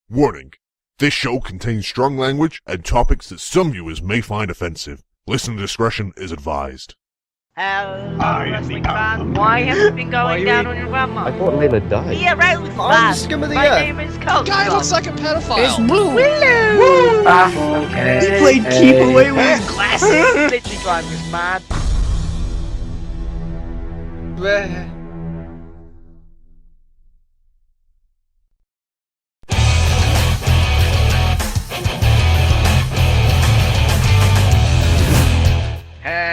Warning: this show contains strong language and topics that some viewers may find offensive. Listener discretion is advised. Hello, I am wrestling the fan. alpha. Why have you been Why going you down eat- on your grandma? I thought Layla died. Be a Rose I'm fan. scum of the My earth. name is Coach. Guy looks like a pedophile. It's blue. Willow. He played keep away with his glasses. Literally driving us mad.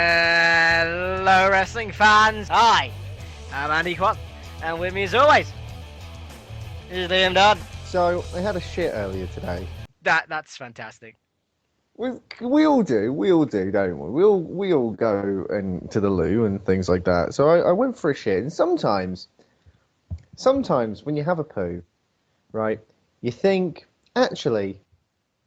Hello, wrestling fans. Hi, I'm Andy Kwan, and with me as always is Liam Dodd. So, I had a shit earlier today. That's fantastic. We all do, don't we? We all go to the loo and things like that. So I went for a shit, and sometimes when you have a poo, right, you think, actually,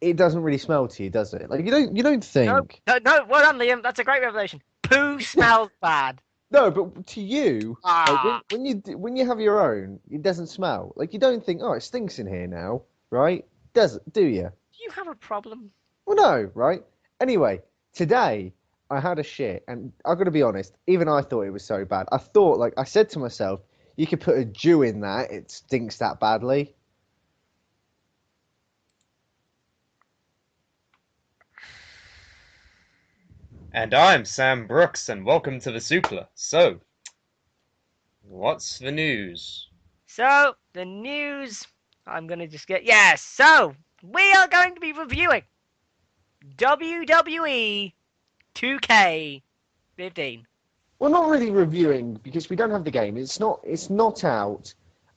it doesn't really smell to you, does it? Like, you don't think... No, well done, Liam. That's a great revelation. Poo smells bad. No, but to you, Ah. like when you have your own, it doesn't smell. Like, you don't think, oh, it stinks in here now, right? Do you? Do you have a problem? Well, no, right? Anyway, today I had a shit, and I've got to be honest, even I thought it was so bad. I thought, like, I said to myself, you could put a Jew in that, it stinks that badly. And I'm Sam Brooks, and welcome to the Suplah. So, what's the news? So, the news, I'm going to just get... Yes, so, we are going to be reviewing WWE 2K15. Well, not really reviewing, because we don't have the game. It's not out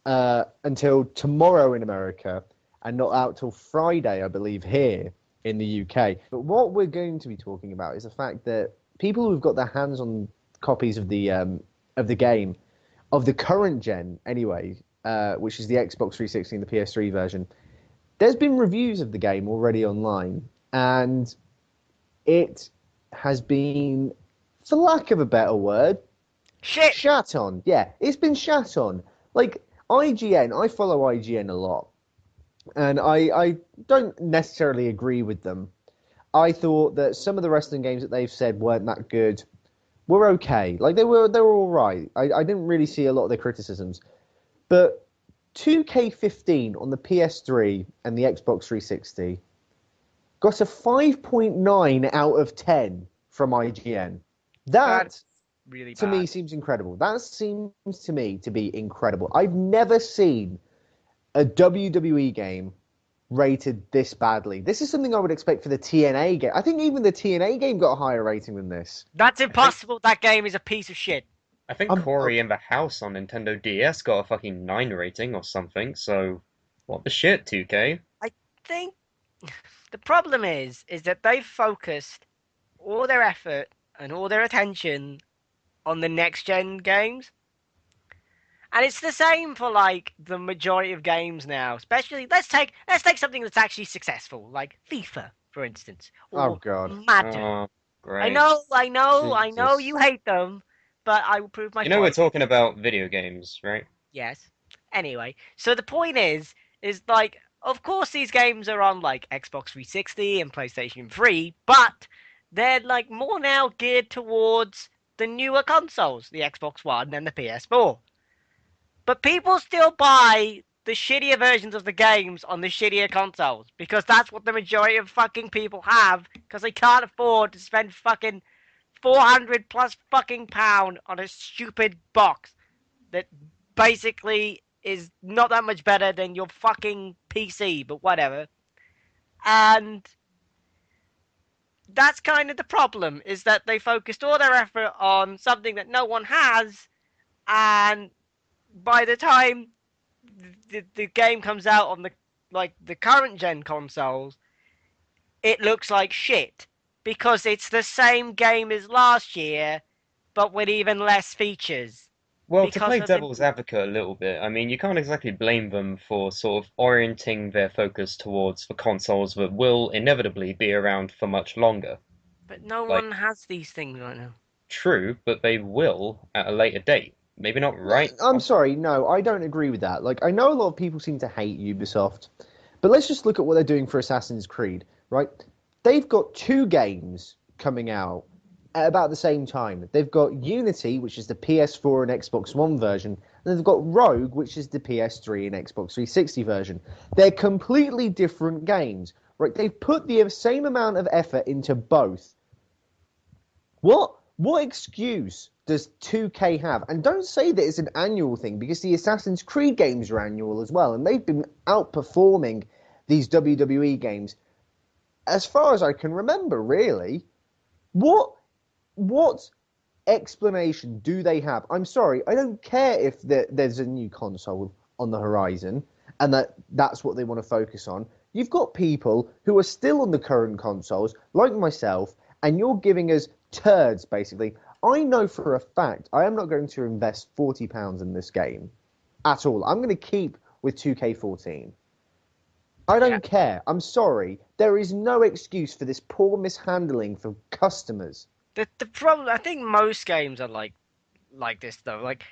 until tomorrow in America, and not out till Friday, I believe, here in the UK. But what we're going to be talking about is the fact that people who've got their hands on copies of the game, of the current gen anyway, which is the Xbox 360 and the PS3 version, there's been reviews of the game already online, and it has been, for lack of a better word, Shit! shat on. Yeah, it's been shat on. Like, IGN, I follow IGN a lot, and I don't necessarily agree with them. I thought that some of the wrestling games that they've said weren't that good were okay. Like, they were all right. I didn't really see a lot of the criticisms. But 2K15 on the PS3 and the Xbox 360 got a 5.9 out of 10 from IGN. That, That's really to bad. me, seems incredible. That seems to me to be incredible. I've never seen a WWE game rated this badly. This is something I would expect for the TNA game. I think even the TNA game got a higher rating than this. That's impossible. That game is a piece of shit. I think Corey in the house on Nintendo DS got a fucking 9 rating or something, so what the shit, 2K? I think the problem is that they've focused all their effort and all their attention on the next gen games. And it's the same for like the majority of games now. Especially let's take something that's actually successful, like FIFA, for instance. Or Oh, God. Madden. Oh, great. I know Jesus. you hate them, but I will prove my You know we're point. talking about video games, right? Yes. Anyway, so the point is like, of course these games are on like Xbox 360 and PlayStation 3, but they're like more now geared towards the newer consoles, the Xbox One and the PS4. But people still buy the shittier versions of the games on the shittier consoles because that's what the majority of fucking people have because they can't afford to spend fucking 400 plus fucking pound on a stupid box that basically is not that much better than your fucking PC, but whatever. And that's kind of the problem, is that they focused all their effort on something that no one has, and by the time the game comes out on the current gen consoles, it looks like shit because it's the same game as last year, but with even less features. Well, to Because play of the- devil's advocate a little bit, I mean, you can't exactly blame them for sort of orienting their focus towards the consoles that will inevitably be around for much longer. But no Like- one has these things right now. True, but they will at a later date. Maybe not right. I'm sorry, no, I don't agree with that. Like, I know a lot of people seem to hate Ubisoft, But let's just look at what they're doing for Assassin's Creed, right? They've got 2 games coming out at about the same time. They've got Unity, which is the PS4 and Xbox One version, and they've got Rogue, which is the PS3 and Xbox 360 version. They're completely different games, right? They've put the same amount of effort into both. What excuse does 2K have? And don't say that it's an annual thing, because the Assassin's Creed games are annual as well, and they've been outperforming these WWE games as far as I can remember, really. What explanation do they have? I'm sorry, I don't care if there's a new console on the horizon and that's what they want to focus on. You've got people who are still on the current consoles, like myself, and you're giving us turds, basically. I know for a fact I am not going to invest £40 in this game at all. I'm going to keep with 2K14. I don't care. I'm sorry. There is no excuse for this poor mishandling for customers. The problem, I think most games are like this though. Like,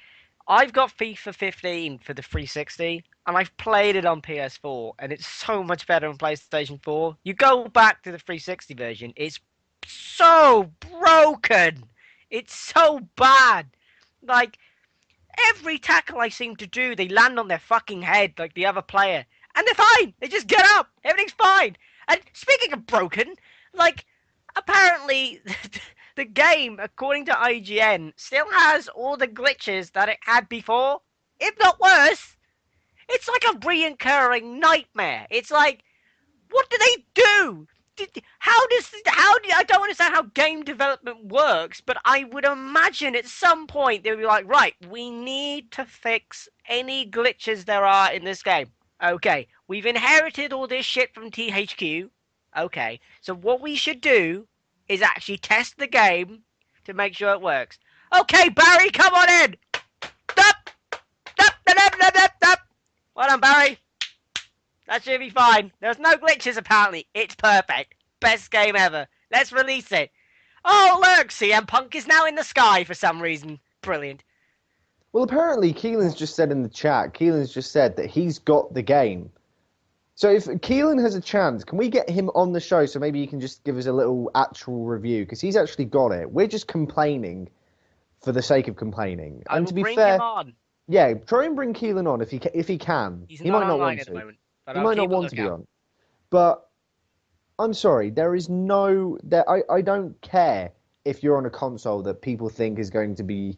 I've got FIFA 15 for the 360, and I've played it on PS4, and it's so much better on PlayStation 4. You go back to the 360 version, it's so broken. It's so bad. Like, every tackle I seem to do, they land on their fucking head like the other player. And they're fine. They just get up. Everything's fine. And speaking of broken, like, apparently the game, according to IGN, still has all the glitches that it had before, if not worse. It's like a reoccurring nightmare. It's like, what do they do? I don't understand how game development works, but I would imagine at some point they would be like, right, we need to fix any glitches there are in this game. Okay, we've inherited all this shit from THQ. Okay, so what we should do is actually test the game to make sure it works. Okay, Barry, come on in! Well done, Barry. That should be fine. There's no glitches, apparently. It's perfect. Best game ever. Let's release it. Oh, look, CM Punk is now in the sky for some reason. Brilliant. Well, apparently, Keelan's just said in the chat, Keelan's just said that he's got the game. So if Keelan has a chance, can we get him on the show so maybe he can just give us a little actual review? Because he's actually got it. We're just complaining for the sake of complaining. I And will to be bring fair, him on. yeah, try and bring Keelan on if he can. He's He not might not online want at the to. moment. But He I'll might keep not a want to be lookout. on. But I'm sorry, there is no... I don't care if you're on a console that people think is going to be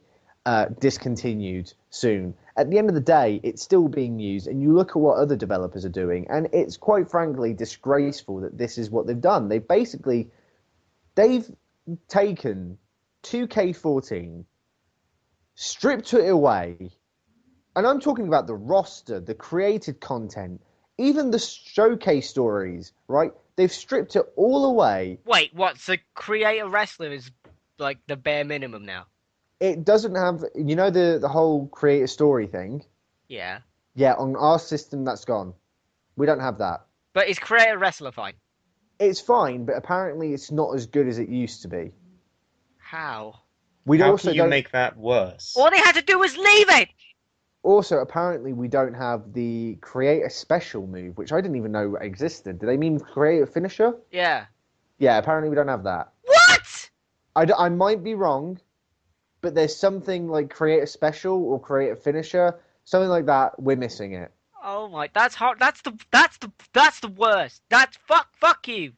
discontinued soon. At the end of the day, it's still being used, and you look at what other developers are doing, and it's quite frankly disgraceful that this is what they've done. They've taken 2K14, stripped it away, and I'm talking about the roster, the created content, even the showcase stories, right? They've stripped it all away. Wait, what? So create a wrestler is like the bare minimum now? It doesn't have, you know, the whole create a story thing? Yeah. Yeah, on our system, that's gone. We don't have that. But is create a wrestler fine? It's fine, but apparently it's not as good as it used to be. How? How can you make that worse? All they had to do was leave it! Also, apparently we don't have the create a special move, which I didn't even know existed. Do they mean create a finisher? Yeah. Yeah, apparently we don't have that. What? I might be wrong, but there's something like create a special or create a finisher, something like that. We're missing it. Oh my, that's hard. That's the worst. That's fuck you.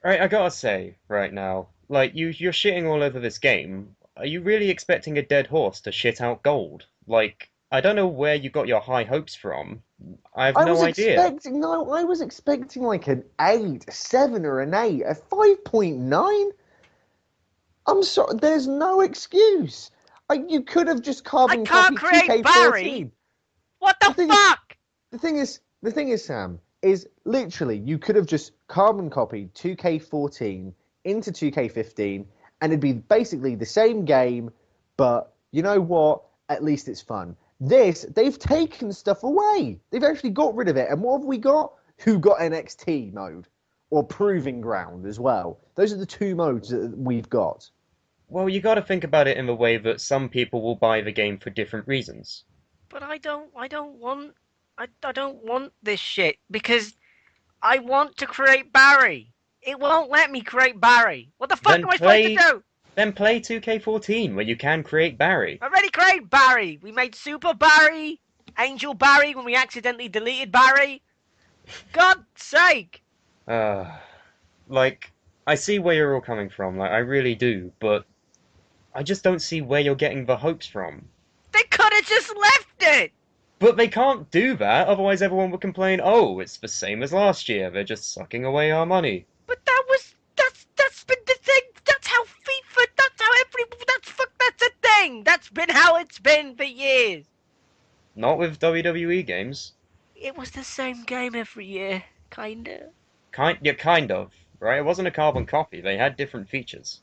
Right, I gotta say, right now, like, you're shitting all over this game. Are you really expecting a dead horse to shit out gold? Like, I don't know where you got your high hopes from. I have no idea. I was expecting like an 8, a 7 or an 8, a 5.9. I'm sorry, there's no excuse. You could have just carbon copied create 2K14. Barry. What the fuck? The thing is, Sam, is literally you could have just carbon copied 2K14 into 2K15, and it'd be basically the same game, but you know what? At least it's fun. They've taken stuff away. They've actually got rid of it. And what have we got? Who got NXT mode? Or Proving Ground as well. Those are the 2 modes that we've got. Well, you gotta think about it in the way that some people will buy the game for different reasons. But I don't want this shit, because I want to create Barry. It won't let me create Barry. What the fuck Then am I supposed to do? Then play 2K14, where you can create Barry. I already created Barry. We made Super Barry, Angel Barry when we accidentally deleted Barry. God's sake. Like, I see where you're all coming from, like, I really do, but I just don't see where you're getting the hopes from. They could have just left it. But they can't do that, otherwise everyone would complain, oh, it's the same as last year, they're just sucking away our money. But that's been the thing. That's how FIFA. That's how that's a thing. That's been how it's been for years. Not with WWE games. It was the same game every year, kinda. Kind of, right? It wasn't a carbon copy, they had different features.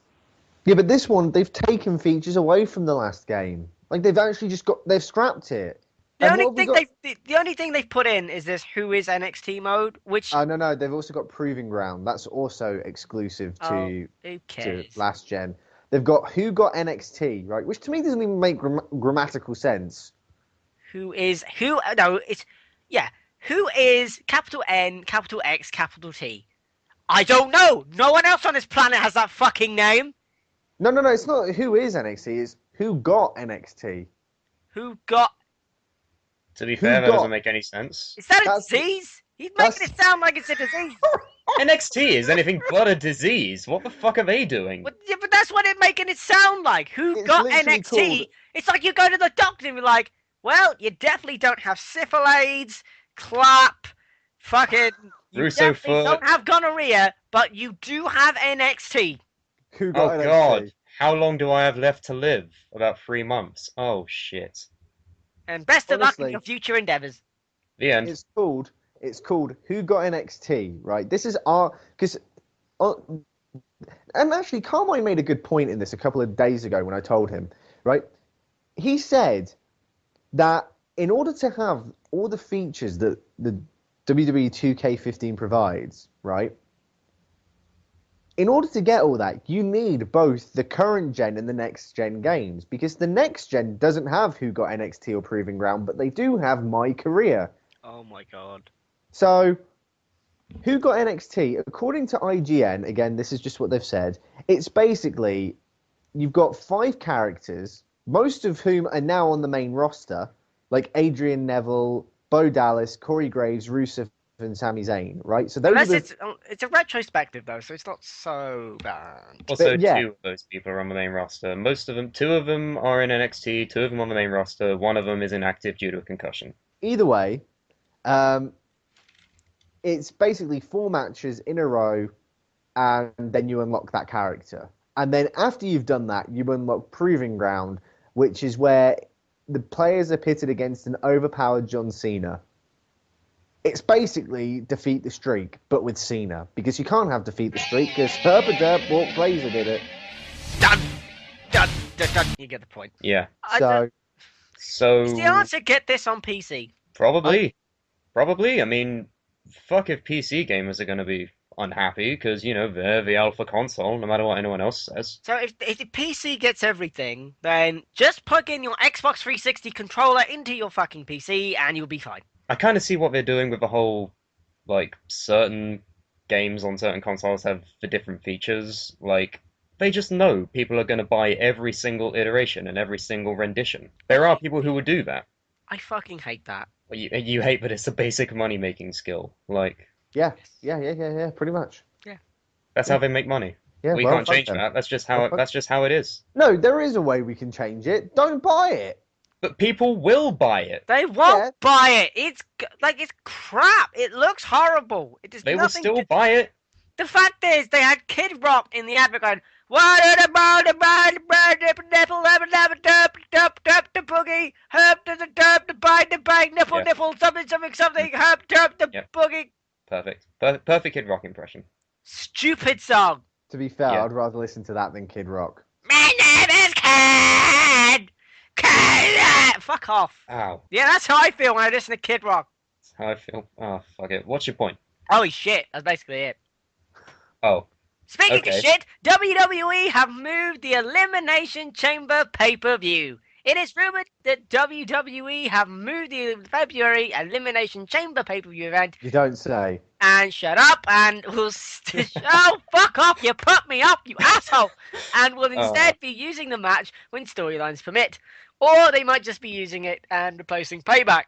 Yeah, but this one, they've taken features away from the last game. Like, they've actually they've scrapped it. The And only what have we thing got- the only thing they've put in is this Who is NXT mode, which No, they've also got Proving Ground. That's also exclusive to who to cares? last gen. They've got Who Got NXT, right? Which to me doesn't even make grammatical sense. Who is who? No, it's yeah. Who is capital N, capital X, capital T? I don't know. No one else on this planet has that fucking name. No, it's not Who is NXT. It's Who Got NXT. Who got? To be Who fair, that got- doesn't make any sense. Is that a That's- disease? He's that's- making it sound like it's a disease. NXT is anything but a disease. What the fuck are they doing? Yeah, but that's what it's making it sound like. Who It's got literally NXT? called- It's like you go to the doctor and be like, well, you definitely don't have syphilis, clap, fucking. You Russo definitely foot. don't have gonorrhea, but you do have NXT. Who Got Oh NXT. god, how long do I have left to live? About 3 months. Oh shit. And best of luck in Honestly. your future endeavors. The end. It's called Who Got NXT, right? This is because and actually Carmine made a good point in this a couple of days ago when I told him, right? He said that in order to have all the features that the WWE 2K15 provides, right? In order to get all that, you need both the current gen and the next gen games, because the next gen doesn't have Who Got NXT or Proving Ground, but they do have My Career. Oh my god. So, Who Got NXT? According to IGN, again, this is just what they've said, it's basically, you've got 5 characters, most of whom are now on the main roster, like Adrian Neville, Bo Dallas, Corey Graves, Rusev, and Sami Zayn, right? So those Unless are the... it's a retrospective though, so it's not so bad. Also, But, yeah. 2 of those people are on the main roster. Most of them, 2 of them are in NXT, 2 of them on the main roster, 1 of them is inactive due to a concussion. Either way, it's basically 4 matches in a row, and then you unlock that character. And then after you've done that, you unlock Proving Ground, which is where the players are pitted against an overpowered John Cena. It's basically Defeat the Streak, but with Cena, because you can't have Defeat the Streak, because Herb Walk Blazer did it. Dun, dun, dun, dun. You get the point. Yeah. So, Is the answer get this on PC? Probably. Probably. I mean, fuck if PC gamers are going to be unhappy, because, you know, they're the alpha console, no matter what anyone else says. So if the PC gets everything, then just plug in your Xbox 360 controller into your fucking PC and you'll be fine. I kind of see what they're doing with the whole, like, certain games on certain consoles have the different features. Like, they just know people are going to buy every single iteration and every single rendition. There are people who would do that. I fucking hate that. Well, you hate that it's a basic money-making skill. Like, yeah, pretty much. that's how they make money. Yeah, We well, can't fuck change them. that. That's just Well, how fuck- that's just how it is. No, there is a way we can change it. Don't buy it. But people will buy it. They won't Yeah. buy it. It's it's crap. It looks horrible. It does They will nothing still to- buy it. The fact is, they had Kid Rock in the advert going, "What about the boogie, herb to the derp, the bite, the bang, nipple, Yeah. nipple, something, herb, derp, the Yep. boogie." Perfect. Perfect Kid Rock impression. Stupid song. To be fair, Yeah. I'd rather listen to that than Kid Rock. My name is Kid. Kid. Fuck off. Ow. Yeah, that's how I feel when I listen to Kid Rock. That's how I feel. Oh, fuck it. What's your point? Holy shit, that's basically it. Oh, Speaking Okay. of shit, WWE have moved the Elimination Chamber pay-per-view. It is rumored that WWE have moved the February Elimination Chamber pay-per-view event. You don't say. And shut up and will oh, fuck off, you put me up, you asshole, and will instead be using the match when storylines permit, or they might just be using it and replacing Payback.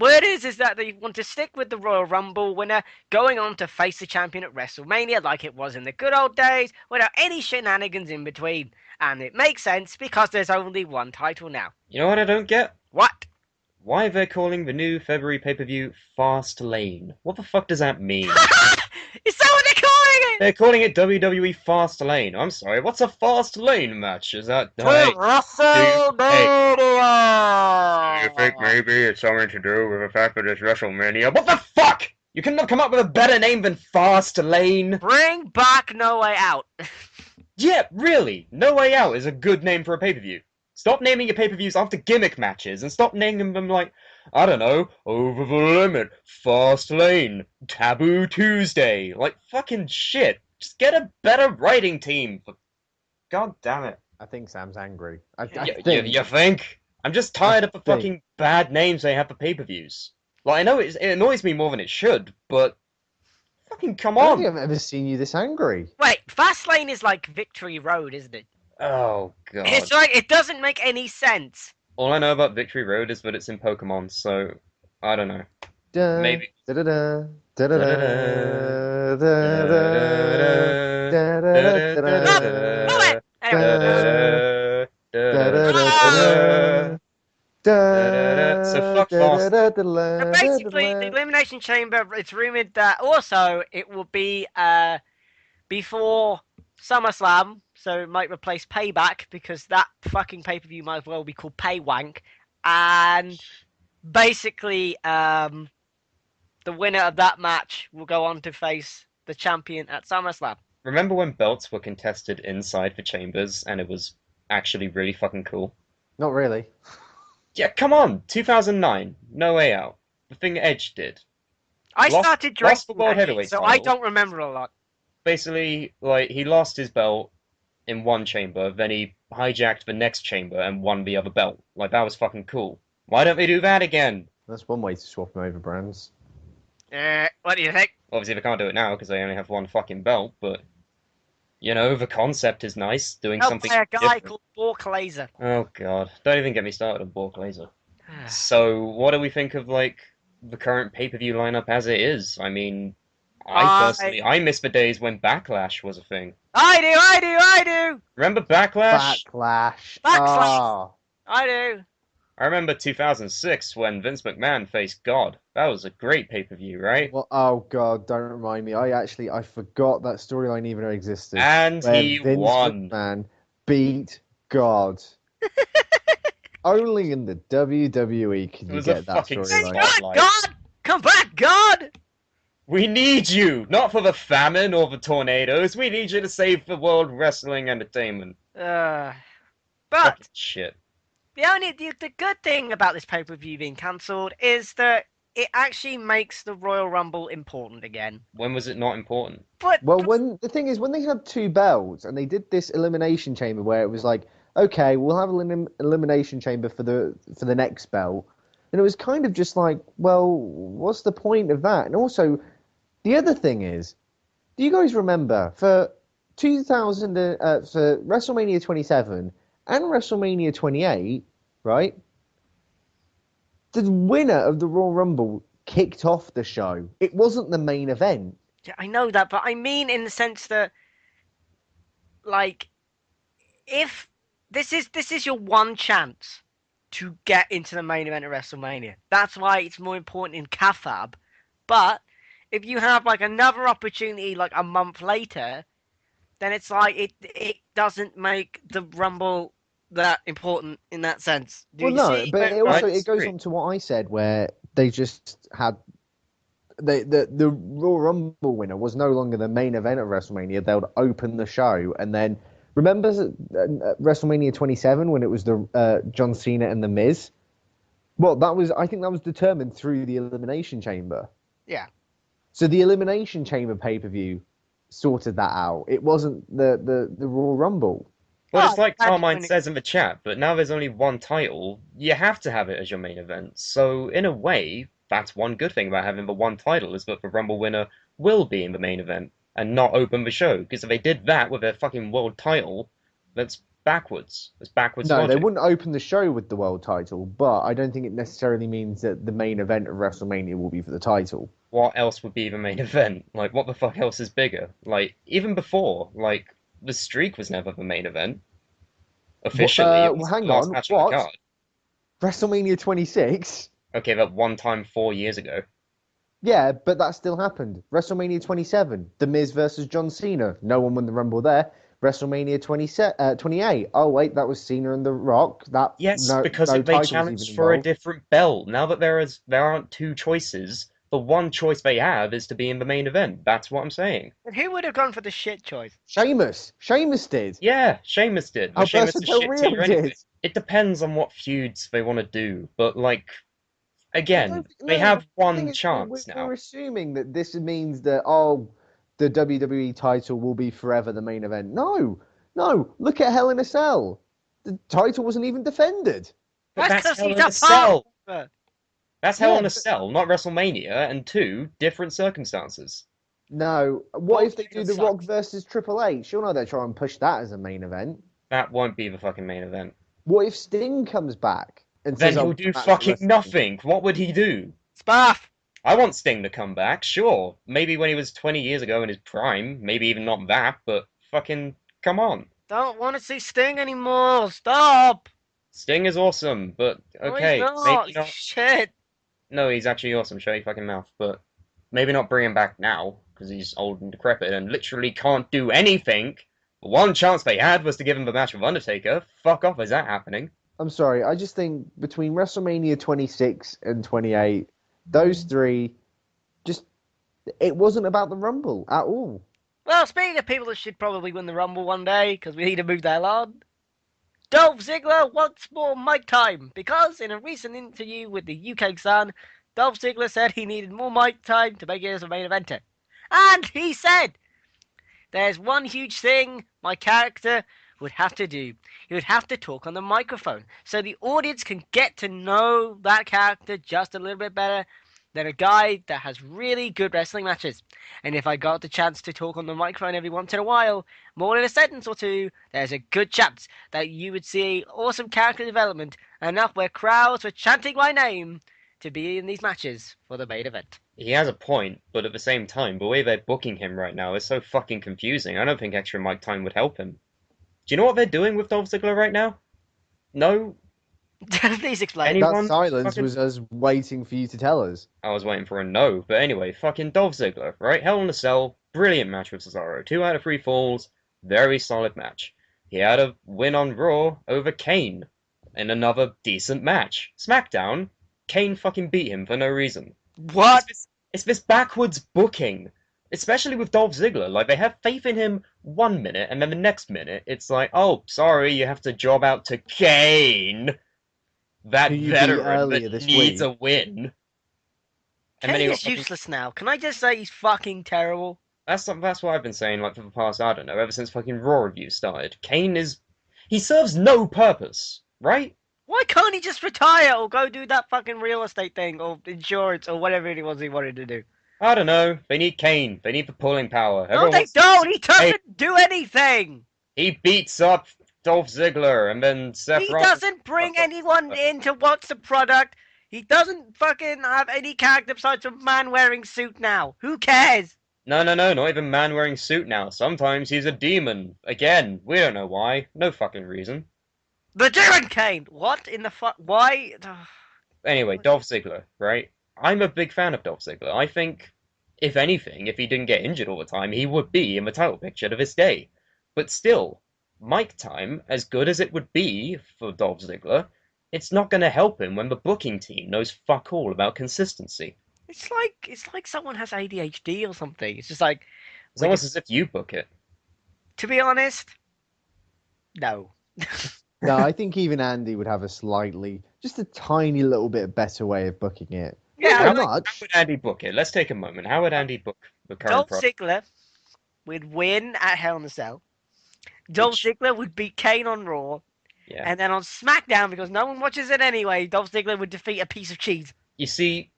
Word is that they want to stick with the Royal Rumble winner going on to face the champion at WrestleMania like it was in the good old days, without any shenanigans in between. And it makes sense because there's only one title now. You know what I don't get? What? Why they're calling the new February pay-per-view Fast Lane? What the fuck does that mean? Is that what they're calling it? They're calling it WWE Fast Lane. I'm sorry, what's a Fast Lane match? Is that... WrestleMania! Do you think maybe it's something to do with the fact that it's WrestleMania? What the fuck? You couldn't have come up with a better name than Fast Lane? Bring back No Way Out. Yeah, really. No Way Out is a good name for a pay-per-view. Stop naming your pay-per-views after gimmick matches and stop naming them like, I don't know, Over the Limit, Fast Lane, Taboo Tuesday. Like, fucking shit. Just get a better writing team. God damn it. I think Sam's angry. You think? I'm just tired of the fucking bad names they have for pay-per-views. Like, I know it annoys me more than it should, but fucking come I don't on. think I've ever seen you this angry. Wait, Fastlane is like Victory Road, isn't it? Oh, God. It's like, it doesn't make any sense. All I know about Victory Road is that it's in Pokemon, so I don't know. Da, Maybe. da, da, da, da, da, da, da, da, da, da, da, Anyway, So fuck Fast. so basically, the Elimination Chamber, it's rumored that also it will be before SummerSlam, so it might replace Payback, because that fucking pay-per-view might as well be called Paywank. And basically, the winner of that match will go on to face the champion at SummerSlam. Remember when belts were contested inside the chambers and it was actually really fucking cool? Not really. Yeah, come on! 2009, No Way Out. The thing Edge did. I Lost- started lost the drinking World that Heavyweight year, so title. I don't remember a lot. Basically, like, he lost his belt in one chamber, then he hijacked the next chamber and won the other belt. Like, that was fucking cool. Why don't they do that again? That's one way to swap them over brands. What do you think? Obviously, they can't do it now because they only have one fucking belt, but... You know, the concept is nice, doing Held something by a guy different. called Bork Laser. Oh, God. Don't even get me started on Bork Laser. So, what do we think of, like, the current pay-per-view lineup as it is? I mean, I miss the days when Backlash was a thing. I do! Remember Backlash? Backlash. Backslash. Ah. I do. I remember 2006 when Vince McMahon faced God. That was a great pay-per-view, right? Well, oh god, don't remind me. I forgot that storyline even existed. And where he Vince won. McMahon beat God. Only in the WWE can It you was a get that fucking storyline. spotlight. God! Come back, God! We need you! Not for the famine or the tornadoes. We need you to save the world wrestling entertainment. But Fucking shit. the good thing about this pay-per-view being cancelled is that it actually makes the Royal Rumble important again. When was it not important? But Well, when the thing is, when they had two belts and they did this elimination chamber where it was like, okay, we'll have an elimination chamber for the next belt, and it was kind of just like, well, what's the point of that? And also, the other thing is, do you guys remember for 2000 for WrestleMania 27 and WrestleMania 28, right? The winner of the Royal Rumble kicked off the show. It wasn't the main event. yeah, I know that, but I mean in the sense that, like, if this is your one chance to get into the main event of WrestleMania. That's why it's more important in Kafab. But if you have like another opportunity like a month later, then it's like it doesn't make the Rumble that important in that sense. Do Well, you no, see? but it also Right, it goes agree. on to what I said, where they just had the Royal Rumble winner was no longer the main event of WrestleMania. They would open the show, and then remember WrestleMania 27 when it was the John Cena and the Miz. Well, I think that was determined through the Elimination Chamber. Yeah. So the Elimination Chamber pay-per-view sorted that out. It wasn't the Royal Rumble. Well, Oh, it's like I'm glad Carmine you says in the chat, but now there's only one title, you have to have it as your main event. So, in a way, that's one good thing about having the one title, is that the Rumble winner will be in the main event and not open the show. Because if they did that with their fucking world title, that's backwards. That's backwards No, they logic. wouldn't open the show with the world title, but I don't think it necessarily means that the main event of WrestleMania will be for the title. What else would be the main event? Like, what the fuck else is bigger? Like, even before, like, the streak was never the main event. Officially, it Well, was the hang last on, match on the what? card. WrestleMania 26? Okay, that one time 4 years ago. Yeah, but that still happened. WrestleMania 27, The Miz versus John Cena. No one won the Rumble there. WrestleMania 28. Oh wait, that was Cena and The Rock. That Yes, because no they titles even challenged for a involved. different belt. Now that there aren't two choices, the one choice they have is to be in the main event. That's what I'm saying. And who would have gone for the shit choice? Sheamus did. Yeah, Sheamus did. But Sheamus Alberto is Del shit Rio tier anyway. did. It depends on what feuds they want to do. But like, I again, don't they no, have the thing one is, chance we're now. assuming that this means that the WWE title will be forever the main event. No. Look at Hell in a Cell. The title wasn't even defended. But That's that's because Hell he's in a a Cell. punk. That's Hell Yeah, in a but Cell, not WrestleMania, and two different circumstances. no. What Well, if they do it The Rock sucks. versus Triple H? Sure, no, they're trying to push that as a main event. That won't be the fucking main event. What if Sting comes back and Then says, "I he'll want a do match at fucking WrestleMania"? nothing. What would he do? Spaff. I want Sting to come back, sure. Maybe when he was 20 years ago in his prime, maybe even not that, but fucking come on. Don't want to see Sting anymore. Stop. Sting is awesome, but No, he's okay, not. maybe not. Shit. No, he's actually awesome, shut your fucking mouth, but maybe not bring him back now, because he's old and decrepit and literally can't do anything. The one chance they had was to give him the match with Undertaker. Fuck off, is that happening? I'm sorry. I just think between WrestleMania 26 and 28, those three, just it wasn't about the Rumble at all. Well, speaking of people that should probably win the Rumble one day, because we need to move that on, Dolph Ziggler wants more mic time, because in a recent interview with the UK Sun, Dolph Ziggler said he needed more mic time to make it as a main eventer. And he said, there's one huge thing my character would have to do. He would have to talk on the microphone, so the audience can get to know that character just a little bit better than a guy that has really good wrestling matches. And if I got the chance to talk on the microphone every once in a while, more than a sentence or two, there's a good chance that you would see awesome character development, enough where crowds were chanting my name to be in these matches for the main event. He has a point, but at the same time, the way they're booking him right now is so fucking confusing. I don't think extra mic time would help him. Do you know what they're doing with Dolph Ziggler right now? No? Please explain. Any- That Anyone silence fucking- was us waiting for you to tell us. I was waiting for a no, but anyway, fucking Dolph Ziggler, right? Hell in a Cell, brilliant match with Cesaro. 2 out of 3 falls, very solid match. He had a win on Raw over Kane in another decent match. SmackDown, Kane fucking beat him for no reason. What? It's this backwards booking, especially with Dolph Ziggler. Like, they have faith in him 1 minute, and then the next minute, it's like, oh, sorry, you have to job out to Kane, that Who you beat veteran earlier that this needs week. a win. And then Kane he got is fucking- useless now. Can I just say he's fucking terrible? That's what I've been saying, like, for the past, I don't know, ever since fucking Raw review started. Kane is... He serves no purpose, right? Why can't he just retire or go do that fucking real estate thing or insurance or whatever it was he wanted to do? I don't know. They need Kane. They need the pulling power. No, Everyone they wants- don't. He Hey, doesn't do anything. he beats up Dolph Ziggler, and then Seth He Rollins... doesn't bring anyone in to watch the product. He doesn't fucking have any character besides a man wearing suit now. Who cares? No, not even man wearing suit now. Sometimes he's a demon. Again, we don't know why. No fucking reason. The Demon Kane. What in the fuck? Why? Anyway, Dolph Ziggler, right? I'm a big fan of Dolph Ziggler. I think, if anything, if he didn't get injured all the time, he would be in the title picture to this day. But still, mic time, as good as it would be for Dolph Ziggler, it's not going to help him when the booking team knows fuck all about consistency. It's like someone has ADHD or something. It's just like, It's almost as if you book it. to be honest, no. No, I think even Andy would have just a tiny little bit better way of booking it. Yeah, Not like, How much. would Andy book it? Let's take a moment. How would Andy book the current Dolph product? Ziggler would win at Hell in a Cell. Dolph Which- Ziggler would beat Kane on Raw, Yeah. and then on SmackDown, because no one watches it anyway, Dolph Ziggler would defeat a piece of cheese. You see,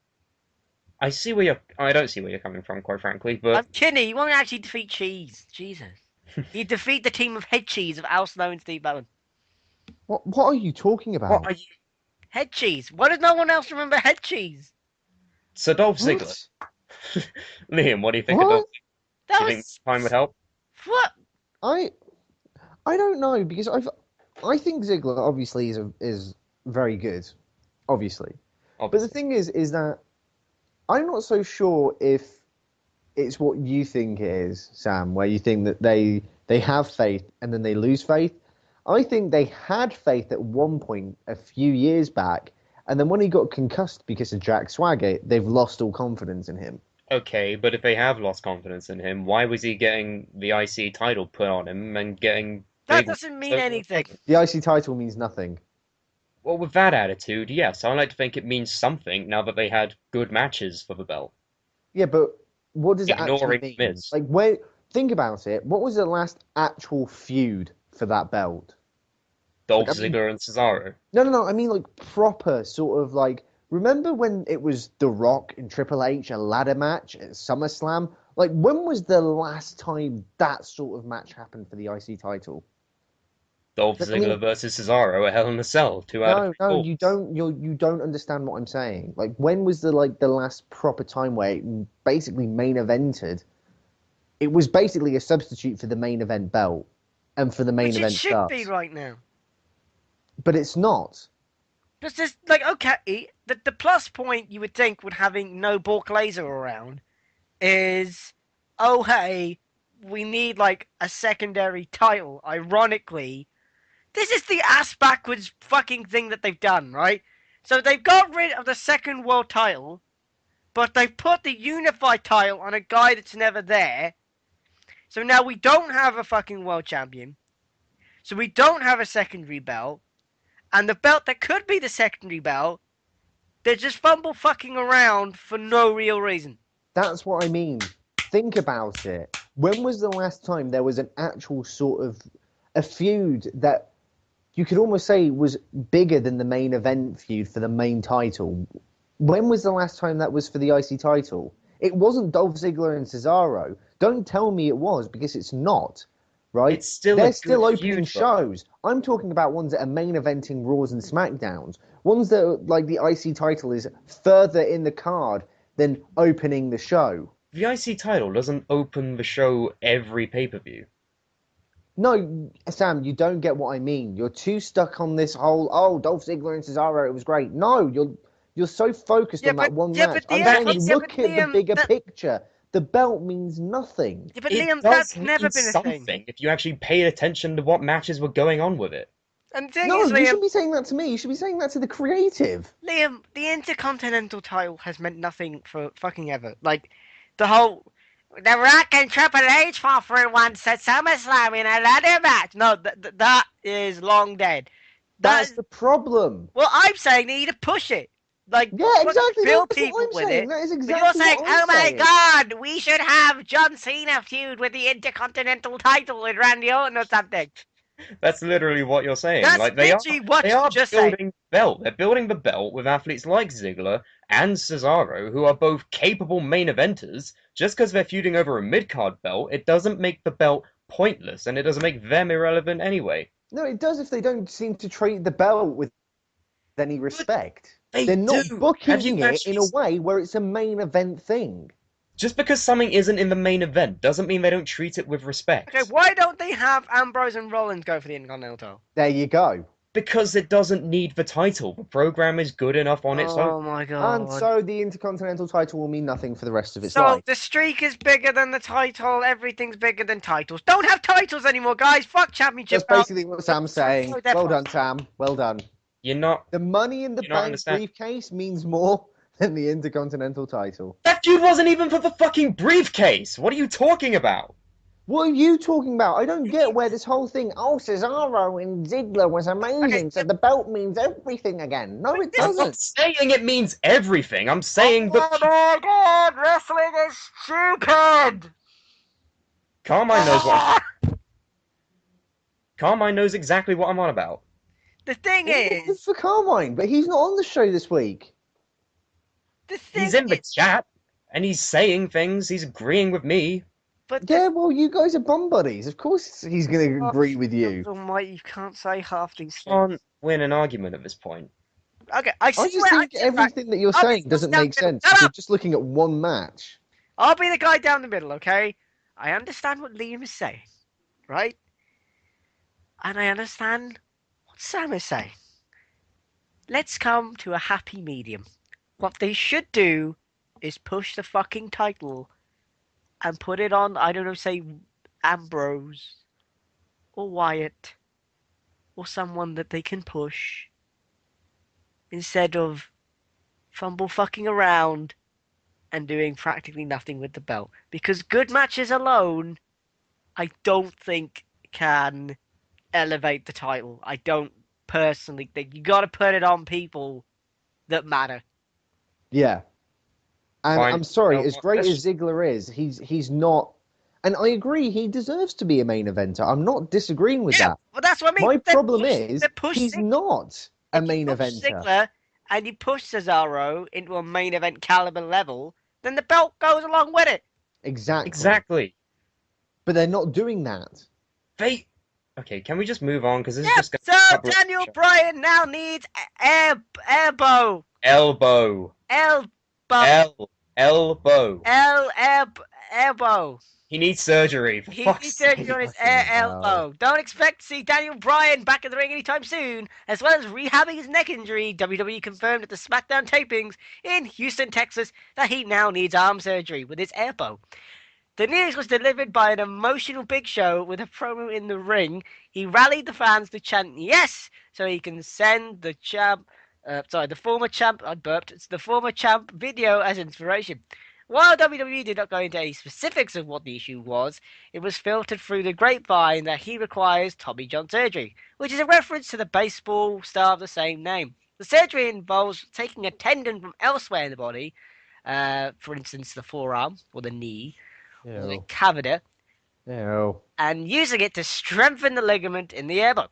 I see where you're. I don't see where you're coming from, quite frankly. I'm But kidding. He won't actually defeat cheese. Jesus. He'd defeat the team of head cheese of Al Snow and Steve Owen. What are you talking what about? are you? Head cheese. Why does no one else remember head cheese? So Dolph Ziggler, What? Liam, what do you think What? of Dolph? That Do you was think time would help? what? I don't know because I think Ziggler obviously is very good, obviously. But the Obviously. thing is that I'm not so sure if it's what you think it is, Sam, where you think that they have faith and then they lose faith. I think they had faith at one point a few years back, and then when he got concussed because of Jack Swagger, they've lost all confidence in him. Okay, but if they have lost confidence in him, why was he getting the IC title put on him and getting That big? doesn't mean anything. The IC title means nothing. Well, with that attitude, yes, I like to think it means something now that they had good matches for the belt. Yeah, but what does it Ignoring actually mean? Miz. Like, where? Think about it. What was the last actual feud for that belt? Dolph Like, I mean- Ziggler and Cesaro. No. I mean, like proper sort of like. Remember when it was The Rock and Triple H a ladder match at SummerSlam? Like, when was the last time that sort of match happened for the IC title? Dolph But I mean- Ziggler versus Cesaro at Hell in a Cell, 2 out of 3 No, falls. you don't understand what I'm saying. Like, when was the last proper time where it basically main evented? It was basically a substitute for the main event belt and for the main Which it event should stars. be right now. But it's not. Because there's like okay, the plus point you would think with having no Bork Laser around is, oh hey, we need like a secondary title. Ironically, this is the ass backwards fucking thing that they've done, right? So they've got rid of the second world title, but they've put the unified title on a guy that's never there. So now we don't have a fucking world champion. So we don't have a secondary belt. And the belt that could be the secondary belt, they just fumble fucking around for no real reason. That's what I mean. Think about it. When was the last time there was an actual sort of a feud that you could almost say was bigger than the main event feud for the main title? When was the last time that was for the IC title? It wasn't Dolph Ziggler and Cesaro. Don't tell me it was, because it's not. Right? It's still They're a still good opening feud, though. shows. I'm talking about ones that are main eventing Raws and SmackDowns. Ones that are, like the IC title is further in the card than opening the show. The IC title doesn't open the show every pay-per-view. No, Sam, you don't get what I mean. You're too stuck on this whole Dolph Ziggler and Cesaro, it was great. No, you're so focused Yeah, on that but- one yeah, match. but I'm the- saying yeah, look but at the Liam, bigger that- picture. The belt means nothing. Yeah, but It Liam, does that's mean never been a something thing. if you actually paid attention to what matches were going on with it. And the thing No, is, you Liam, shouldn't be saying that to me. You should be saying that to the creative. Liam, the Intercontinental title has meant nothing for fucking ever. Like, the whole... The Rock and Triple H fought for it once at SummerSlam in a ladder match. No, that is long dead. That's That, the problem. well, I'm saying they need to push it. Like, Yeah, fucking exactly. fill That's people what I'm with saying. it. That is But exactly you're saying, what I'm oh my saying. god, we should have John Cena feud with the Intercontinental title with Randy Orton or something. That's literally what you're saying. That's Like they literally what they you are just said. building the belt. They're building the belt with athletes like Ziggler and Cesaro, who are both capable main eventers. Just because they're feuding over a mid-card belt, it doesn't make the belt pointless, and it doesn't make them irrelevant anyway. No, it does if they don't seem to treat the belt with any respect. They They're not do. booking Have you it actually in a way where it's a main event thing. Just because something isn't in the main event doesn't mean they don't treat it with respect. Okay, why don't they have Ambrose and Rollins go for the Intercontinental title? There you go. Because it doesn't need the title. The program is good enough on its Oh own. my god. And so the Intercontinental title will mean nothing for the rest of its So life. the streak is bigger than the title, everything's bigger than titles. Don't have titles anymore, guys! Fuck championship That's belts. basically what Sam's saying. No, they're Well fine. done, Sam. Well done. You're not. The money in the You don't bank understand. briefcase means more than the Intercontinental title. That feud wasn't even for the fucking briefcase! What are you talking about? What are you talking about? I don't get where this whole thing, Cesaro and Ziggler was amazing, Okay, so the belt means everything again. No, it I'm not doesn't. saying it means everything. I'm saying Oh that my god, wrestling is stupid! Carmine knows what. Carmine knows exactly what I'm on about. The thing Good is, for Carmine, but he's not on the show this week. the thing He's in the is, chat, and he's saying things, he's agreeing with me. but Yeah, well, you guys are bum buddies. Of course he's going to agree with you. Almighty, you can't say half these things. Can't win an argument at this point. Okay, I see I just where think I see, right. everything that you're I'll be saying doesn't down make the middle. sense Shut if you're up! just looking at one match. I'll be the guy down the middle, okay? I understand what Liam is saying, right? And I understand what Sam is saying. Let's come to a happy medium. What they should do is push the fucking title and put it on, I don't know, say Ambrose or Wyatt or someone that they can push instead of fumble fucking around and doing practically nothing with the belt. Because good matches alone, I don't think can elevate the title. I don't personally think you got to put it on people that matter. Yeah. And Fine. I'm sorry, No, as great let's- as Ziggler is, he's not. And I agree, he deserves to be a main eventer. I'm not disagreeing with that. Well, that's what I mean. My They problem push- is they push he's Ziggler. not a If you main push eventer. Ziggler and you push Cesaro into a main event caliber level, then the belt goes along with it. Exactly. Exactly. But they're not doing that. They. Okay, can we just move on? Because this is Yep. just going So to Daniel Bryan now needs elbow, elbow. Elbow. elbow. He needs surgery. For He fuck's needs sake. surgery on his Fucking hell. elbow. Don't expect to see Daniel Bryan back in the ring anytime soon, as well as rehabbing his neck injury. WWE confirmed at the SmackDown tapings in Houston, Texas, that he now needs arm surgery with his elbow. The news was delivered by an emotional Big Show with a promo in the ring. He rallied the fans to chant "yes" so he can send the former champ, I burped, it's the former champ video as inspiration. While WWE did not go into any specifics of what the issue was, it was filtered through the grapevine that he requires Tommy John surgery, which is a reference to the baseball star of the same name. The surgery involves taking a tendon from elsewhere in the body, for instance the forearm or the knee, or the Ew. cavity, Ew. and using it to strengthen the ligament in the elbow.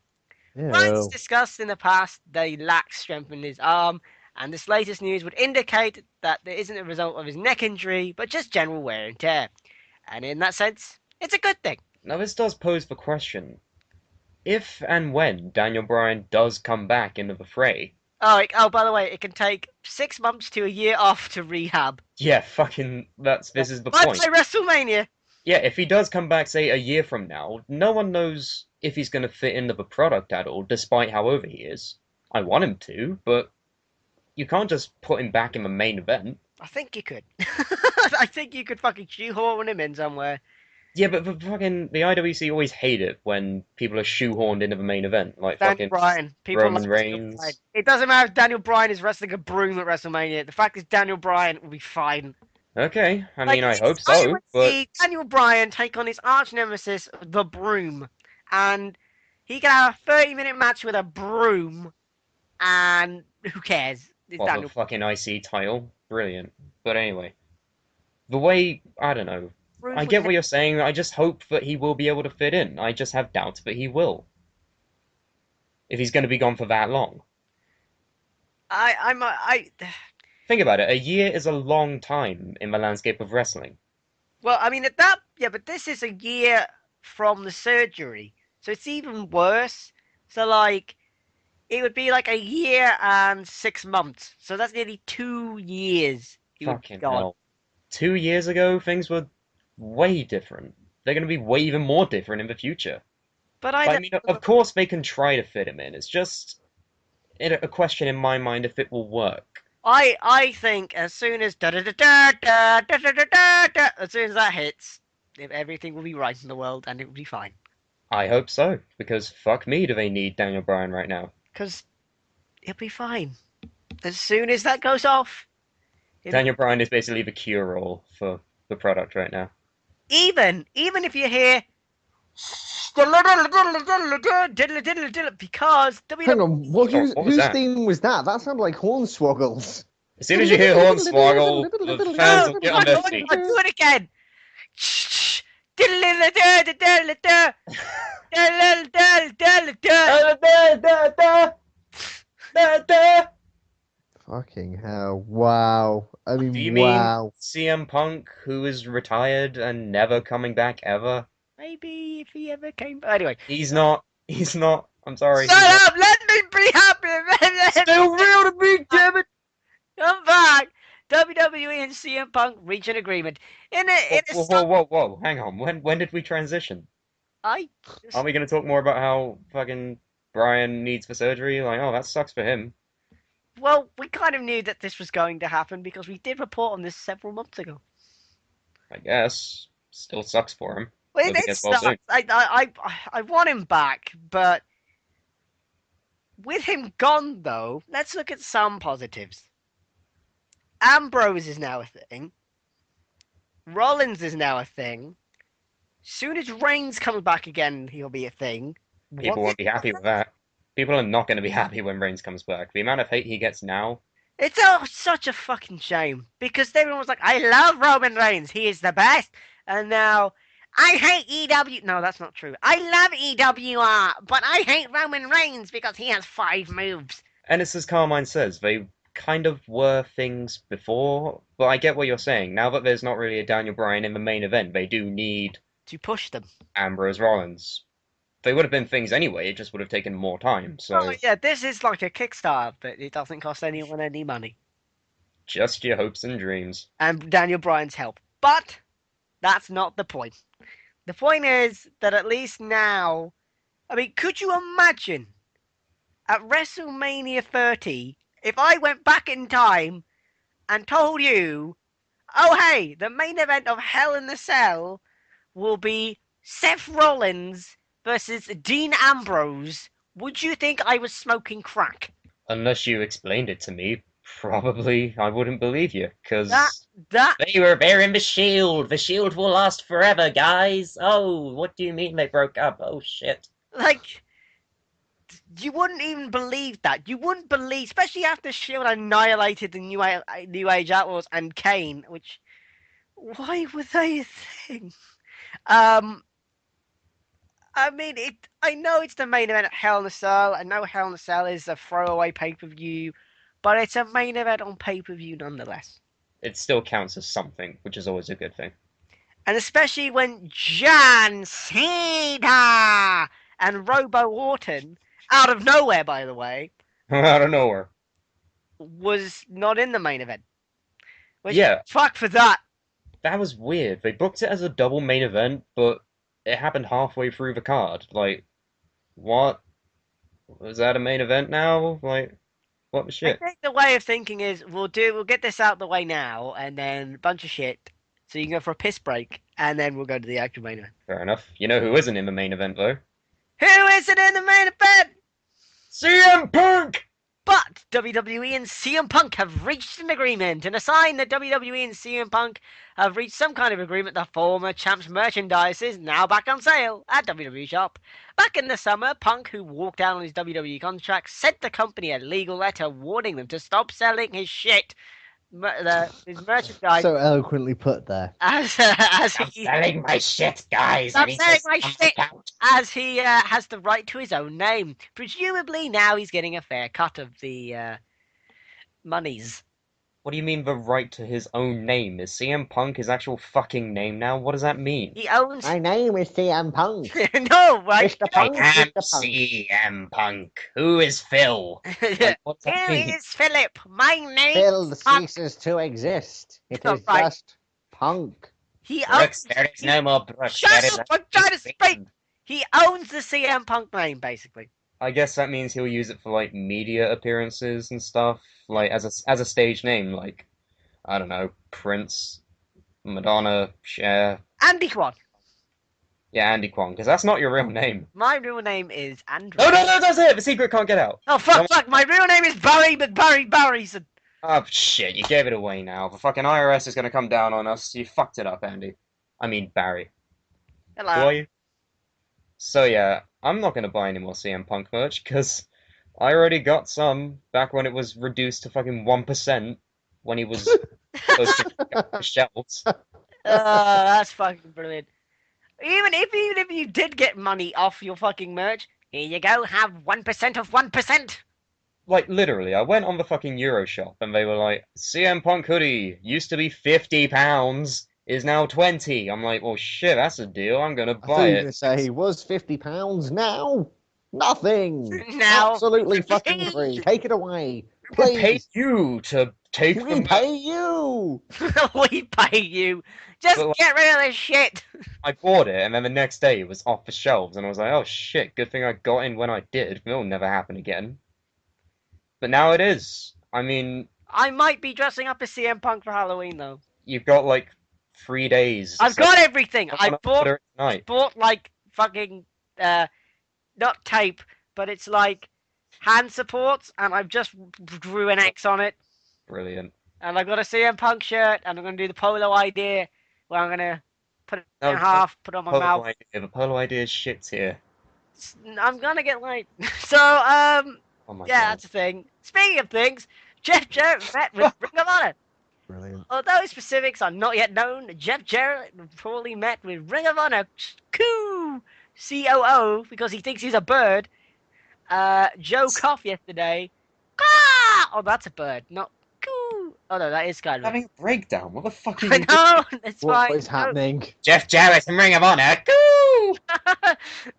Bryan's Ew. discussed in the past that he lacks strength in his arm, and this latest news would indicate that there isn't a result of his neck injury, but just general wear and tear. And in that sense, it's a good thing. Now, this does pose the question. If and when Daniel Bryan does come back into the fray, Oh, by the way, it can take 6 months to a year off to rehab. yeah, fucking, this is the Bye point. bye WrestleMania. Yeah, if he does come back, say, a year from now, no one knows if he's going to fit into the product at all, despite how over he is. I want him to, but you can't just put him back in the main event. I think you could. I think you could fucking shoehorn him in somewhere. Yeah, but the IWC always hate it when people are shoehorned into the main event, like Daniel fucking Bryan. People Roman like Daniel Reigns. Bryan. It doesn't matter if Daniel Bryan is wrestling a broom at WrestleMania. The fact is Daniel Bryan will be fine. Okay, I mean, I hope I so, would but see Daniel Bryan take on his arch nemesis, the Broom, and he can have a 30-minute match with a broom, and who cares? It's what, the Daniel. fucking IC title? Brilliant. But anyway, the way, I don't know, Broom I with get what you're saying, I just hope that he will be able to fit in. I just have doubts that he will. If he's going to be gone for that long. Think about it, a year is a long time in the landscape of wrestling. Well, I mean, but this is a year from the surgery, so it's even worse. So, like, it would be like a year and 6 months. So that's nearly 2 years. He would be Fucking gone. hell. 2 years ago, things were way different. They're going to be way even more different in the future. But I mean, of course they can try to fit him in. It's just a question in my mind if it will work. I think as soon as as soon as that hits, everything will be right in the world and it will be fine. I hope so, because fuck me, do they need Daniel Bryan right now. Because it'll be fine. As soon as that goes off, Daniel Bryan is basically the cure-all for the product right now. even if you hear because Hang on, whose what was that? theme was that? That sounded like Hornswoggles. As soon as you hear Hornswoggle, the fans will get on their feet. I'll do it again. Fucking hell! Wow. I Do mean, you mean wow. CM Punk, who is retired and never coming back ever? Maybe if he ever came. Anyway, He's not. He's not. I'm sorry. shut He's not. up. Let me be happy. Still real to me, damn it! Come back. WWE and CM Punk reach an agreement. Whoa! Hang on. When did we transition? I Aren't we going to talk more about how fucking Brian needs for surgery? Like, oh, that sucks for him. well, we kind of knew that this was going to happen because we did report on this several months ago. I guess. Still sucks for him. Well, Hope he it gets well soon. sucks. I want him back, but with him gone though, let's look at some positives. Ambrose is now a thing. Rollins is now a thing. Soon as Reigns comes back again, he'll be a thing. People won't be happy with that. People are not going to be happy when Reigns comes back. The amount of hate he gets now. It's such a fucking shame because everyone was like, "I love Roman Reigns. He is the best," and now I hate EW. No, that's not true. I love EWR, but I hate Roman Reigns because he has 5 moves. And it's as Carmine says, they kind of were things before, but I get what you're saying. Now that there's not really a Daniel Bryan in the main event, they do need To push them. Ambrose Rollins. They would have been things anyway, it just would have taken more time, so Oh yeah, this is like a Kickstarter, but it doesn't cost anyone any money. just your hopes and dreams. And Daniel Bryan's help. But that's not the point. The point is that at least now, I mean, could you imagine at WrestleMania 30 if I went back in time and told you, oh hey, the main event of Hell in the Cell will be Seth Rollins versus Dean Ambrose? Would you think I was smoking crack? Unless you explained it to me, probably I wouldn't believe you, because That they were bearing the Shield. The Shield will last forever, guys. Oh, what do you mean they broke up? Oh, shit. like you wouldn't even believe that. You wouldn't believe, especially after Shield annihilated the New Age Outlaws and Kane. Which, why were they a thing? I mean, I know it's the main event at Hell in a Cell. I know Hell in a Cell is a throwaway pay-per-view, but it's a main event on pay-per-view nonetheless. It still counts as something, which is always a good thing. And especially when John Cena and Robo Orton, out of nowhere, by the way, Out of nowhere. was not in the main event. Which, Yeah. fuck for that. That was weird. They booked it as a double main event, but it happened halfway through the card. Like, what? Was that a main event now? Like, what the I shit? think the way of thinking is we'll get this out the way now, and then a bunch of shit, so you can go for a piss break, and then we'll go to the actual main event. Fair enough. You know who isn't in the main event, though? Who isn't in the main event? CM Punk! But WWE and CM Punk have reached an agreement, and a sign that WWE and CM Punk have reached some kind of agreement. The former champ's merchandise is now back on sale at WWE Shop. Back in the summer, Punk, who walked out on his WWE contract, sent the company a legal letter warning them to stop selling his shit, his merchandise, So eloquently put there. as he selling my shit, guys! Stop selling my shit! As he has the right to his own name. Presumably now he's getting a fair cut of the monies. What do you mean the right to his own name? Is CM Punk his actual fucking name now? What does that mean? He owns. My name is CM Punk. No, right? Mr. I Punk, am Mr. Punk. CM Punk. Who is Phil? Like, what's that Who mean? is Philip? My name. Phil Punk. ceases to exist. It Oh, is right. just Punk. He Brooks, owns. there is no more Brooks. Shut There is up! I'm trying to only speak. Finn. He owns the CM Punk name, basically. I guess that means he'll use it for like media appearances and stuff, like as a stage name, like I don't know, Prince, Madonna, Cher, Andy Kwan. yeah, Andy Kwong, because that's not your real name. My real name is Andrew. No, that's it. The secret can't get out. Oh fuck! My real name is Barry Barryson. Oh shit, you gave it away now. The fucking IRS is gonna come down on us. You fucked it up, Andy. I mean Barry. Who Hello. are you? So yeah, I'm not gonna buy any more CM Punk merch because I already got some back when it was reduced to fucking 1% when he was supposed to get off the shelves. That's fucking brilliant. Even if you did get money off your fucking merch, here you go, have 1% of 1%. Like, literally, I went on the fucking Euro shop and they were like, CM Punk hoodie used to be £50, is now 20. I'm like, well, shit, that's a deal. I'm gonna I thought buy you were it. going to say, was £50 now? Nothing. Now, Absolutely fucking free. Take it away. Who paid Please. you to take We the pay you. we pay you. Just But, like, get rid of this shit. I bought it, and then the next day it was off the shelves, and I was like, oh shit, good thing I got in when I did. It'll never happen again. But now it is. I mean, I might be dressing up as CM Punk for Halloween though. you've got like 3 days, I've so got everything. I I wanna bought order it tonight. like fucking not tape, but it's like hand supports, and I've just drew an X on it. Brilliant. And I've got a CM Punk shirt, and I'm gonna do the polo idea, where I'm gonna put it No, in half, put it on my Polo mouth. idea. The polo idea is shit here. I'm gonna get like so. Oh my Yeah, god. that's the thing. Speaking of things, Jeff Jarrett met with Ring of Honor. Brilliant. Although specifics are not yet known, Jeff Jarrett reportedly met with Ring of Honor COO because he thinks he's a bird. Joe Koff yesterday. Caw! Oh, that's a bird, not coo. Oh no, that is kind of. Having a breakdown. What the fuck are I you doing? know. It's What fine. is happening? Jeff Jarrett from Ring of Honor. Coo!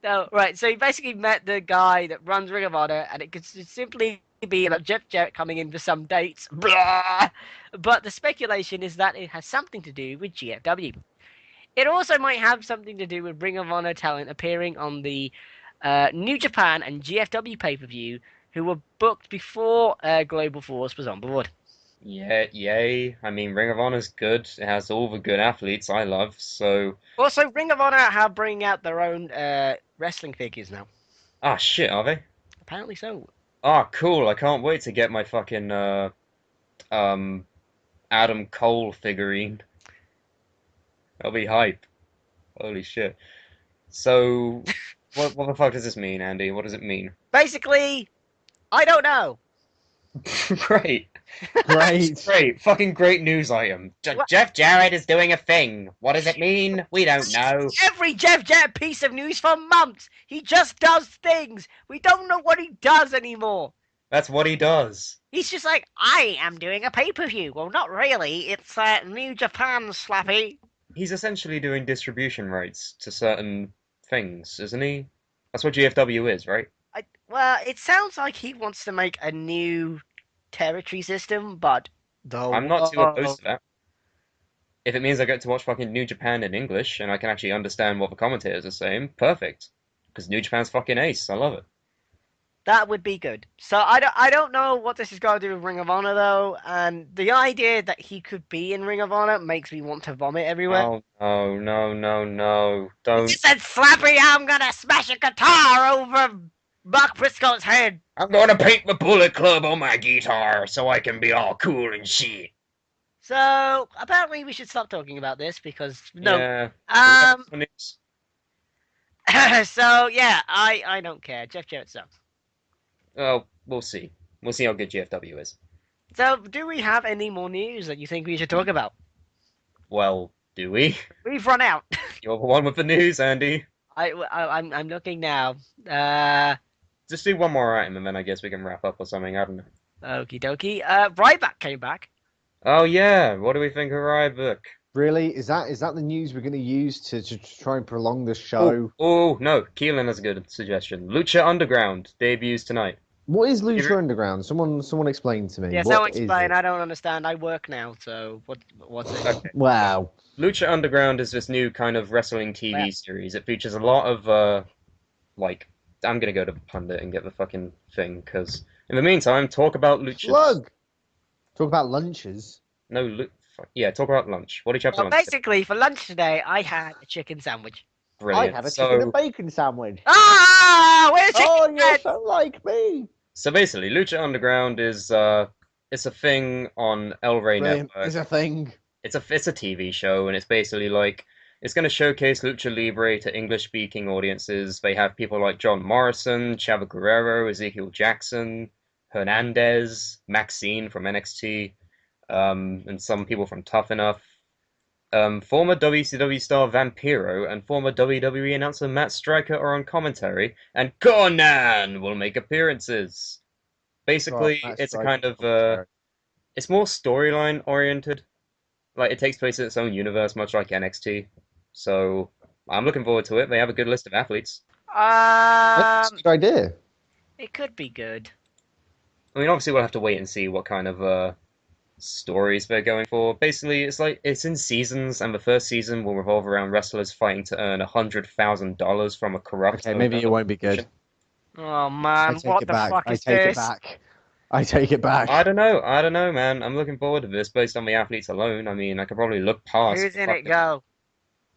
No, right. So he basically met the guy that runs Ring of Honor, and it could simply be like Jeff Jarrett coming in for some dates. Blah. But the speculation is that it has something to do with GFW. It also might have something to do with Ring of Honor talent appearing on the New Japan and GFW pay-per-view, who were booked before Global Force was on board. Yeah, yay. I mean, Ring of Honor's good. It has all the good athletes I love, so... Also, Ring of Honor are bringing out their own wrestling figures now. Ah, shit, are they? Apparently so. Ah, cool. I can't wait to get my fucking, um, Adam Cole figurine. That'll be hype. Holy shit. So, what the fuck does this mean, Andy? What does it mean? Basically, I don't know. Great. Great. Great. Fucking great news item. What? Jeff Jarrett is doing a thing. What does it mean? We don't know. Every Jeff Jarrett piece of news for months. He just does things. We don't know what he does anymore. That's what he does. He's just like, I am doing a pay-per-view. Well, not really. It's New Japan, Slappy. He's essentially doing distribution rights to certain things, isn't he? That's what GFW is, right? Well, it sounds like he wants to make a new territory system, but I'm not too opposed to that. If it means I get to watch fucking New Japan in English and I can actually understand what the commentators are saying, perfect. Because New Japan's fucking ace. I love it. that would be good. So I don't know what this is going to do with Ring of Honor though, and the idea that he could be in Ring of Honor makes me want to vomit everywhere. Oh, no, no, no, no. He Don't. just said, Slappy, I'm gonna smash a guitar over Mark Briscoe's head. I'm gonna paint the Bullet Club on my guitar so I can be all cool and shit. So apparently we should stop talking about this because no. Yeah. So yeah, I don't care. Jeff Jarrett sucks. Oh, we'll see. We'll see how good GFW is. So do we have any more news that you think we should talk about? Well, do we? We've run out. You're the one with the news, Andy. I'm looking now. Just do one more item and then I guess we can wrap up or something. I don't know. Okie dokie. Ryback came back. Oh yeah, what do we think of Ryback? Really? Is that the news we're going to use to try and prolong the show? Oh no, Keelan has a good suggestion. Lucha Underground debuts tonight. What is Lucha Underground? Someone explain to me. Yeah, What someone is explain. it? I don't understand. I work now, so what's it? Okay. Wow. Lucha Underground is this new kind of wrestling TV Yeah. series. It features a lot of like I'm gonna go to the pundit and get the fucking thing because in the meantime, talk about Lucha. Slug. Talk about lunches. No, yeah, talk about lunch. What did you have for Well, lunch? basically, for lunch today, I had a chicken sandwich. Brilliant. I had a so, chicken and bacon sandwich. Ah, where's chicken? Oh, you're so like me. so basically, Lucha Underground is it's a thing on El Rey Brilliant. Network. It's a thing. It's a TV show, and it's basically like it's going to showcase Lucha Libre to English-speaking audiences. They have people like John Morrison, Chavo Guerrero, Ezekiel Jackson, Hernandez, Maxine from NXT, and some people from Tough Enough. Former WCW star Vampiro and former WWE announcer Matt Striker are on commentary, and Conan will make appearances. Basically, Right, it's a Matt kind Striker. of it's more storyline oriented. Like it takes place in its own universe, much like NXT. So I'm looking forward to it. They have a good list of athletes. That's a good idea. It could be good. I mean, obviously we'll have to wait and see what kind of stories they're going for. Basically, it's in seasons, and the first season will revolve around wrestlers fighting to earn $100,000 from a corrupt. Okay, maybe it won't be good. Oh I man, take what it the back. fuck I is take it this? back. I take it back. I don't know, man. I'm looking forward to this based on the athletes alone. I mean, I could probably look past. Who's in it? Go.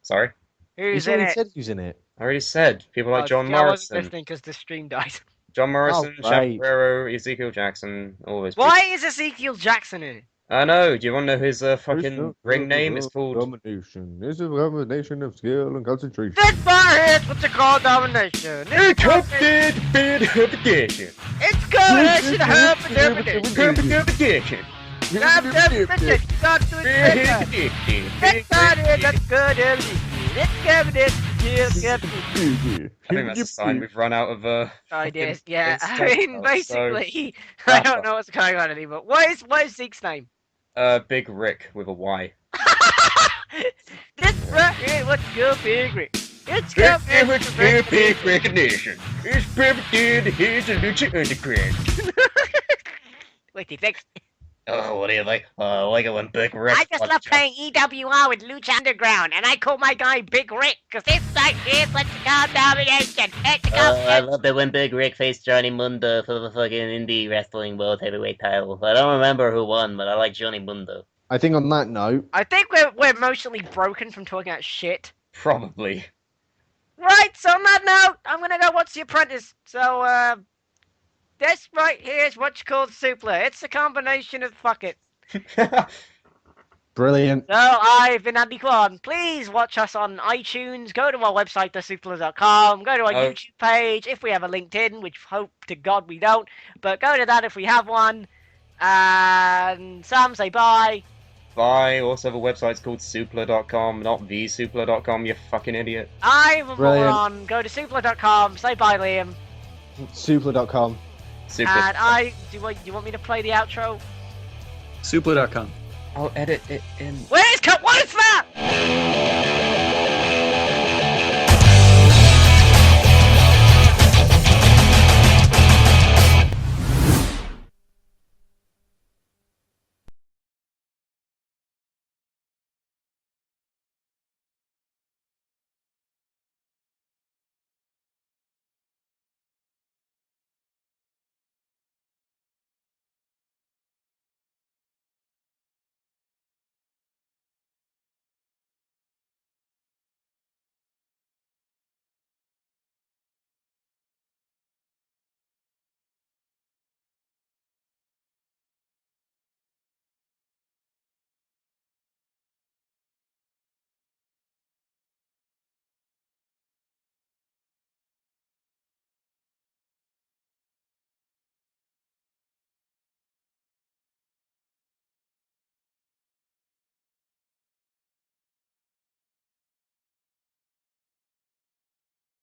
Sorry, Who's He's in already it? said who's in it. I already said people like Oh, John I wasn't Morrison, listening because the stream died. John Morrison, Oh, right. Chavo Guerrero, Ezekiel Jackson, all those. Why is Ezekiel Jackson in it? I know. Do you want to know his fucking ring name? It's called. Domination. This is a combination of skill and concentration. This bar is what you call domination. It's Competition. It's combination of domination. Competition. I think that's a sign we've run out of Ideas, fucking yeah. stuff I mean, now, basically, so I wrap don't up. know what's going on anymore. What is Zeke's name? Big Rick with a Y. This right here, what's good, Big Rick? It's good, Big recognition. It's perfect. Here's a Lucha Underground. Wait, he fixed. Oh, what do you like? I like it when Big Rick. I just love playing EWR with Lucha Underground, and I call my guy Big Rick, because this right here's what you call domination. I love it when Big Rick faced Johnny Mundo for the fucking indie wrestling world heavyweight title. I don't remember who won, but I like Johnny Mundo. I think on that note, I think we're emotionally broken from talking about shit. Probably. Right, so on that note, I'm gonna go watch The Apprentice. So, this right here is what you call Suplah. It's a combination of fuck it. brilliant. So, I've been Andy Kwan. Please watch us on iTunes. Go to our website, thesuplah.com. Go to our Oh. YouTube page if we have a LinkedIn, which hope to God we don't. But go to that if we have one. And Sam, say bye. Bye. Also, the website's called suplah.com, not thesuplah.com, you fucking idiot. I'm a Brilliant. moron. Go to suplah.com. Say bye, Liam. Suplah.com. Super. And do you want me to play the outro? Suplah.com. I'll edit it in. What is that?